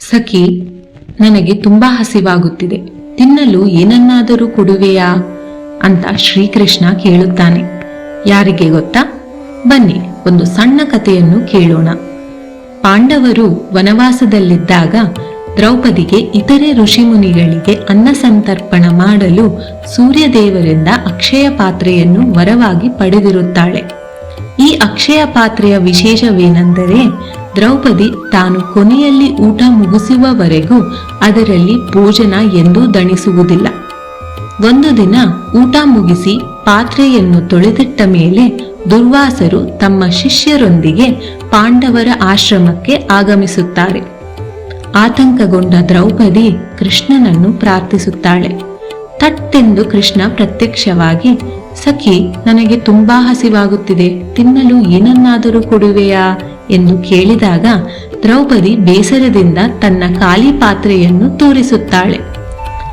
ಸಖಿ, ನನಗೆ ತುಂಬಾ ಹಸಿವಾಗುತ್ತಿದೆ, ತಿನ್ನಲು ಏನನ್ನಾದರೂ ಕೊಡುವೆಯಾ ಅಂತ ಶ್ರೀಕೃಷ್ಣ ಕೇಳುತ್ತಾನೆ. ಯಾರಿಗೆ ಗೊತ್ತಾ? ಬನ್ನಿ, ಒಂದು ಸಣ್ಣ ಕಥೆಯನ್ನು ಕೇಳೋಣ. ಪಾಂಡವರು ವನವಾಸದಲ್ಲಿದ್ದಾಗ ದ್ರೌಪದಿಗೆ ಇತರೆ ಋಷಿಮುನಿಗಳಿಗೆ ಅನ್ನ ಸಂತರ್ಪಣ ಮಾಡಲು ಸೂರ್ಯದೇವರಿಂದ ಅಕ್ಷಯ ಪಾತ್ರೆಯನ್ನು ವರವಾಗಿ ಪಡೆದಿರುತ್ತಾಳೆ. ಈ ಅಕ್ಷಯ ಪಾತ್ರೆಯ ವಿಶೇಷವೇನೆಂದರೆ, ದ್ರೌಪದಿ ತಾನು ಕೊನೆಯಲ್ಲಿ ಊಟ ಮುಗಿಸುವವರೆಗೂ ಅದರಲ್ಲಿ ಭೋಜನ ಎಂದೂ ದಣಿಸುವುದಿಲ್ಲ. ಒಂದು ದಿನ ಊಟ ಮುಗಿಸಿ ಪಾತ್ರೆಯನ್ನು ತೊಳೆದಿಟ್ಟ ಮೇಲೆ ದುರ್ವಾಸರು ತಮ್ಮ ಶಿಷ್ಯರೊಂದಿಗೆ ಪಾಂಡವರ ಆಶ್ರಮಕ್ಕೆ ಆಗಮಿಸುತ್ತಾರೆ. ಆತಂಕಗೊಂಡ ದ್ರೌಪದಿ ಕೃಷ್ಣನನ್ನು ಪ್ರಾರ್ಥಿಸುತ್ತಾಳೆ. ತಟ್ಟೆಂದು ಕೃಷ್ಣ ಪ್ರತ್ಯಕ್ಷವಾಗಿ, ಸಖಿ, ನನಗೆ ತುಂಬಾ ಹಸಿವಾಗುತ್ತಿದೆ, ತಿನ್ನಲು ಏನನ್ನಾದರೂ ಕೊಡುವೆಯಾ ಎಂದು ಕೇಳಿದಾಗ ದ್ರೌಪದಿ ಬೇಸರದಿಂದ ತನ್ನ ಖಾಲಿ ಪಾತ್ರೆಯನ್ನು ತೋರಿಸುತ್ತಾಳೆ.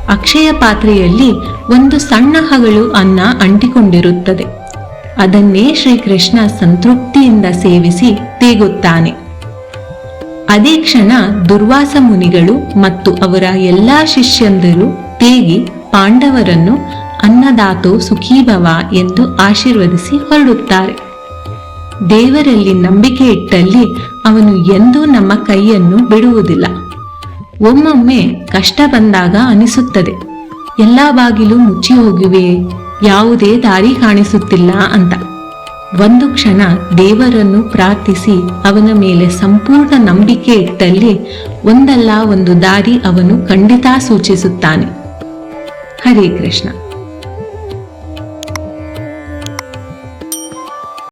ಅಕ್ಷಯ ಪಾತ್ರೆಯಲ್ಲಿ ಒಂದು ಸಣ್ಣ ಹಗಳು ಅನ್ನ ಅಂಟಿಕೊಂಡಿರುತ್ತದೆ. ಅದನ್ನೇ ಶ್ರೀಕೃಷ್ಣ ಸಂತೃಪ್ತಿಯಿಂದ ಸೇವಿಸಿ ತೇಗುತ್ತಾನೆ. ಅದೇ ಕ್ಷಣ ದುರ್ವಾಸ ಮುನಿಗಳು ಮತ್ತು ಅವರ ಎಲ್ಲಾ ಶಿಷ್ಯಂದರು ತೇಗಿ ಪಾಂಡವರನ್ನು ಅನ್ನದಾತೋ ಸುಖೀಭವ ಎಂದು ಆಶೀರ್ವದಿಸಿ ಹೊರಡುತ್ತಾರೆ. ದೇವರಲ್ಲಿ ನಂಬಿಕೆ ಇಟ್ಟಲ್ಲಿ ಅವನು ಎಂದೂ ನಮ್ಮ ಕೈಯನ್ನು ಬಿಡುವುದಿಲ್ಲ. ಒಮ್ಮೊಮ್ಮೆ ಕಷ್ಟ ಬಂದಾಗ ಅನಿಸುತ್ತದೆ, ಎಲ್ಲಾ ಬಾಗಿಲು ಮುಚ್ಚಿ ಹೋಗಿವೆ, ಯಾವುದೇ ದಾರಿ ಕಾಣಿಸುತ್ತಿಲ್ಲ ಅಂತ. ಒಂದು ಕ್ಷಣ ದೇವರನ್ನು ಪ್ರಾರ್ಥಿಸಿ ಅವನ ಮೇಲೆ ಸಂಪೂರ್ಣ ನಂಬಿಕೆ ಇಟ್ಟಲ್ಲಿ ಒಂದಲ್ಲ ಒಂದು ದಾರಿ ಅವನು ಖಂಡಿತ ಸೂಚಿಸುತ್ತಾನೆ. ಹರೇ ಕೃಷ್ಣ.